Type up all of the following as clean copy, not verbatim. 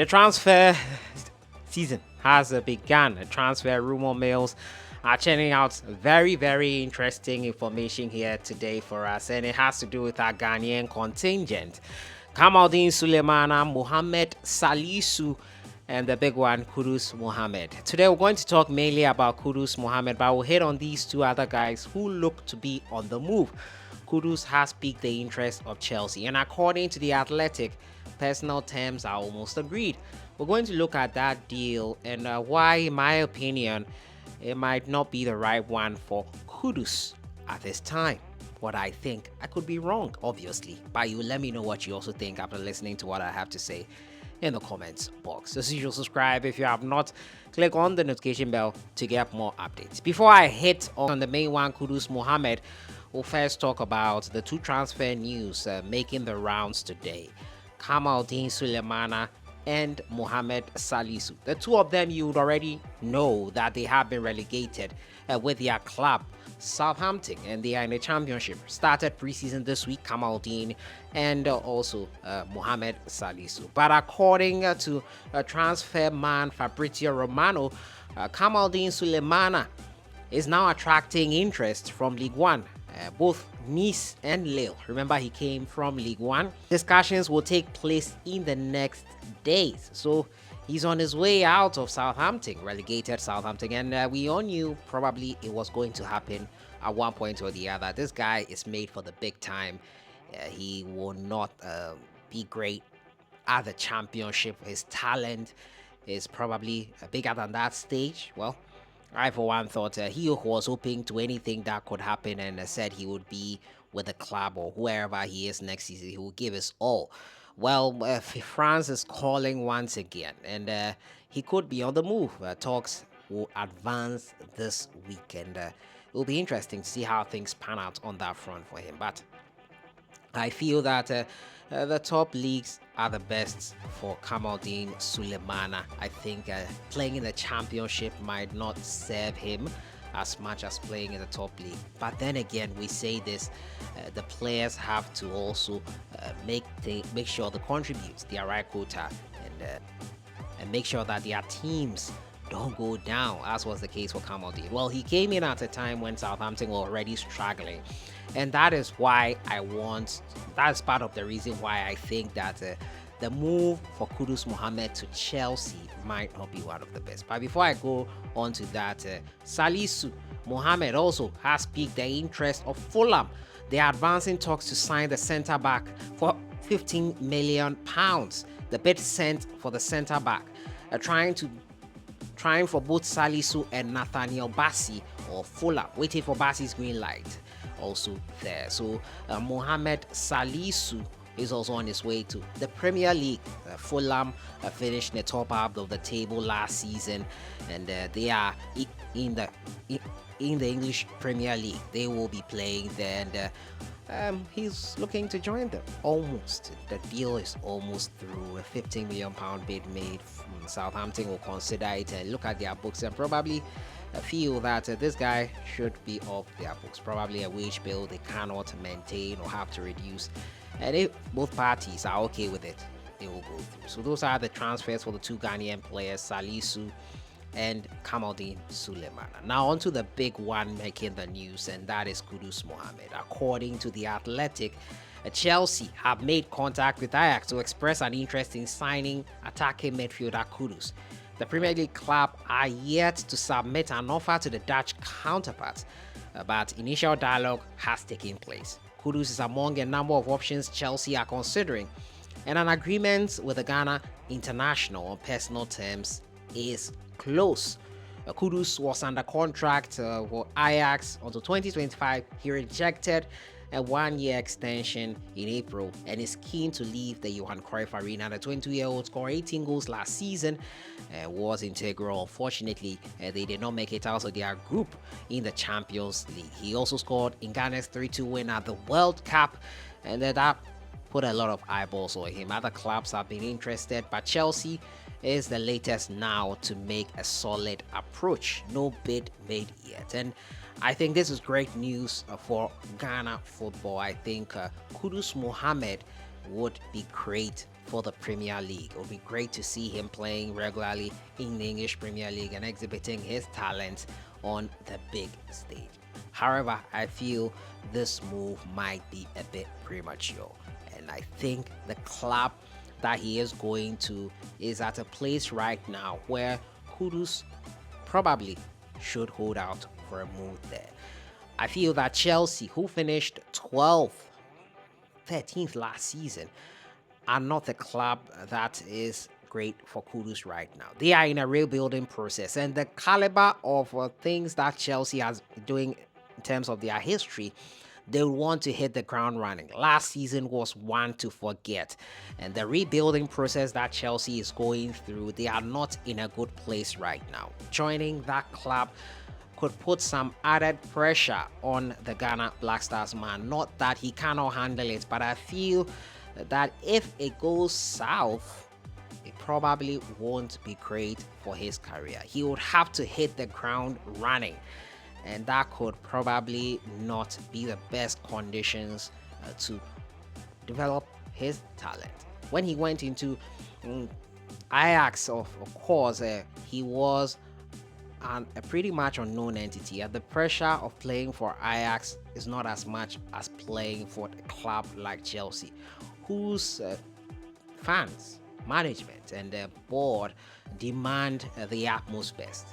The transfer season has begun. Transfer rumor mills are churning out very, very interesting information here today for us, and it has to do with our Ghanaian contingent. Kamaldeen, Suleimana, Mohammed Salisu, and the big one, Kudus Mohammed. Today we're going to talk mainly about Kudus Mohammed, but we'll hit on these two other guys who look to be on the move. Kudus has piqued the interest of Chelsea, and according to The Athletic, personal terms are almost agreed. We're going to look at that deal and why, in my opinion, it might not be the right one for Kudus at this time. What I think, I could be wrong, obviously, but you let me know what you also think after listening to what I have to say in the comments box. As usual, subscribe if you have not. Click on the notification bell to get more updates. Before I hit on the main one, Kudus Mohammed, we'll first talk about the two transfer news making the rounds today. Kamaldeen, Suleimana, and Mohammed Salisu. The two of them, you would already know that they have been relegated with their club, Southampton, and they are in the championship. Started preseason this week, Kamaldeen and also Mohammed Salisu. But according to transfer man Fabrizio Romano, Kamaldeen Suleimana is now attracting interest from League One. Both Nice and Lille. Remember, he came from League One. Discussions will take place in the next days. So he's on his way out of Southampton, relegated Southampton. And we all knew probably it was going to happen at one point or the other. This guy is made for the big time. He will not be great at the championship. His talent is probably bigger than that stage. Well, I, for one, thought he was hoping to anything that could happen and said he would be with the club or wherever he is next season. He will give his all. Well, France is calling once again, and he could be on the move. Talks will advance this weekend. It will be interesting to see how things pan out on that front for him. But I feel that the top leagues are the best for Kamaldeen Suleimana. I think playing in the championship might not serve him as much as playing in the top league. But then again, we say this, the players have to also make sure they contribute their right quota and make sure that their teams don't go down, as was the case for Kamaldeen. Well, he came in at a time when Southampton were already struggling, and that is why that's part of the reason why I think that the move for Kudus Mohammed to Chelsea might not be one of the best. But before I go on to that, Salisu Mohammed also has piqued the interest of Fulham. They are advancing talks to sign the centre back for £15 million. The bid sent for the centre back, trying for both Salisu and Nathaniel Bassi or Fulham, waiting for Bassi's green light also there. So Mohammed Salisu is also on his way to the Premier League. Fulham finished the top half of the table last season, and they are in the English Premier League. They will be playing there, and he's looking to join them. Almost. The deal is almost through. A £15 million bid made. Southampton will consider it and look at their books and probably feel that this guy should be off their books. Probably a wage bill they cannot maintain or have to reduce. And if both parties are okay with it, they will go through. So those are the transfers for the two Ghanaian players, Salisu and Kamaldeen Suleimana. Now on to the big one making the news, and that is Kudus Mohammed. According to The Athletic, Chelsea have made contact with Ajax to express an interest in signing attacking midfielder Kudus. The Premier League club are yet to submit an offer to the Dutch counterparts, but initial dialogue has taken place. Kudus is among a number of options Chelsea are considering, and an agreement with the Ghana international on personal terms is close. Kudus was under contract for Ajax until 2025. He rejected a one-year extension in April and is keen to leave the Johan Cruyff Arena. The 22-year-old scored 18 goals last season, was integral. Unfortunately, they did not make it out of their group in the Champions League. He also scored in Ghana's 3-2 win at the World Cup, and that put a lot of eyeballs on him. Other clubs have been interested, but Chelsea is the latest now to make a solid approach. No bid made yet, and I think this is great news for Ghana football. I think Kudus Mohammed would be great for the Premier League. It would be great to see him playing regularly in the English Premier League and exhibiting his talent on the big stage. However, I feel this move might be a bit premature, and I think the club that he is going to is at a place right now where Kudus probably should hold out for a move there. I feel that Chelsea, who finished 12th, 13th last season, are not the club that is great for Kudus right now. They are in a rebuilding process, and the caliber of things that Chelsea has doing in terms of their history, they want to hit the ground running. Last season was one to forget, and the rebuilding process that Chelsea is going through, they are not in a good place right now. Joining that club could put some added pressure on the Ghana Black Stars man. Not that he cannot handle it, but I feel that if it goes south, it probably won't be great for his career. He would have to hit the ground running, and that could probably not be the best conditions to develop his talent. When he went into Ajax, of course, he was a pretty much unknown entity. The pressure of playing for Ajax is not as much as playing for a club like Chelsea, whose fans, management, and the board demand the utmost best.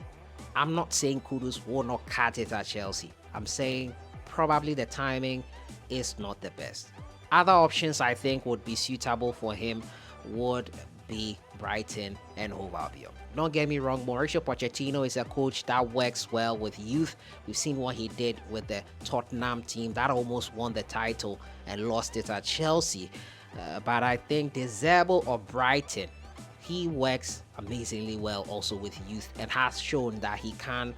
I'm not saying Kudus will not cut it at Chelsea. I'm saying probably the timing is not the best. Other options I think would be suitable for him would be Brighton and Hove Albion. Don't get me wrong, Mauricio Pochettino is a coach that works well with youth. We've seen what he did with the Tottenham team that almost won the title and lost it at Chelsea. But I think De Zerbi of Brighton, he works amazingly well also with youth and has shown that he can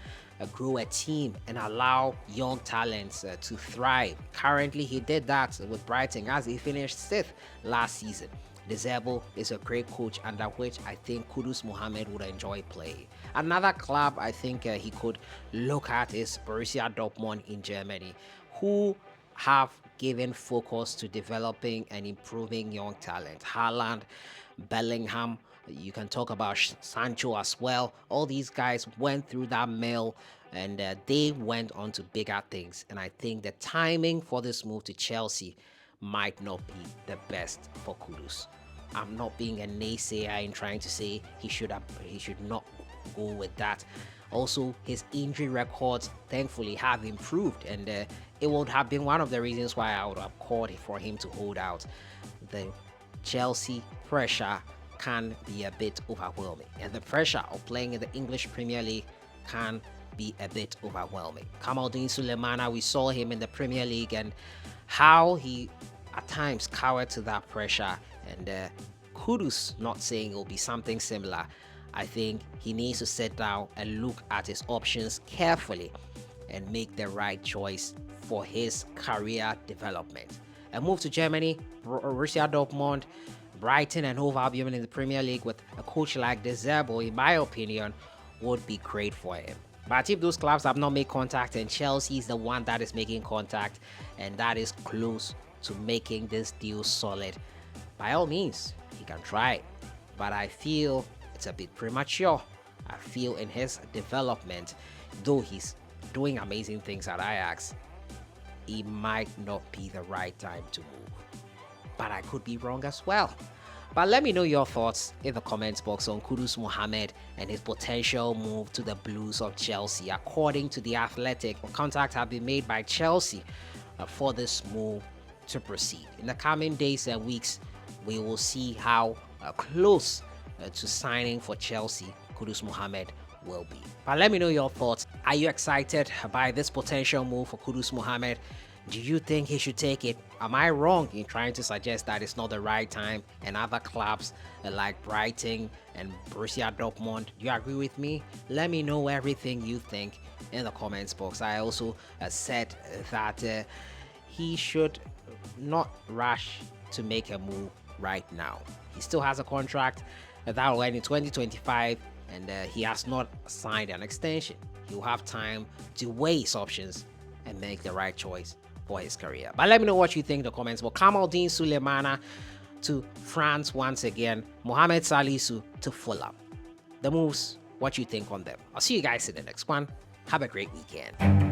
grow a team and allow young talents to thrive. Currently, he did that with Brighton as he finished 6th last season. De Zerbi is a great coach under which I think Kudus Mohammed would enjoy playing. Another club I think he could look at is Borussia Dortmund in Germany, who have given focus to developing and improving young talent. Haaland, Bellingham, you can talk about Sancho as well. All these guys went through that mill and they went on to bigger things. And I think the timing for this move to Chelsea might not be the best for Kudus. I'm not being a naysayer in trying to say he should not go with that. Also, his injury records thankfully have improved, and it would have been one of the reasons why I would have called for him to hold out. The Chelsea pressure can be a bit overwhelming, and the pressure of playing in the English Premier League can be a bit overwhelming. Kamaldeen Suleimana, we saw him in the Premier League and how he at times cowered to that pressure, and Kudus, not saying it will be something similar. I think he needs to sit down and look at his options carefully and make the right choice for his career development. A move to Germany, Borussia Dortmund, Brighton and Hove Albion in the Premier League with a coach like De Zerbi, in my opinion, would be great for him. But if those clubs have not made contact and Chelsea is the one that is making contact and that is close to making this deal solid, by all means, he can try it. But I feel it's a bit premature. I feel in his development, though he's doing amazing things at Ajax, it might not be the right time to move. But I could be wrong as well. But let me know your thoughts in the comments box on Kudus Mohammed and his potential move to the Blues of Chelsea. According to The Athletic, contact have been made by Chelsea for this move to proceed. In the coming days and weeks, we will see how close to signing for Chelsea Kudus Mohammed will be. But let me know your thoughts. Are you excited by this potential move for Kudus Mohammed? Do you think he should take it? Am I wrong in trying to suggest that it's not the right time and other clubs like Brighton and Borussia Dortmund? Do you agree with me? Let me know everything you think in the comments box. I also said that he should not rush to make a move right now. He still has a contract that will end in 2025 and he has not signed an extension. He'll have time to weigh his options and make the right choice for his career. But let me know what you think in the comments. Well, Kamaldeen Suleimana, to France once again. Mohamed Salisu to Fulham. The moves, what you think on them? I'll see you guys in the next one. Have a great weekend.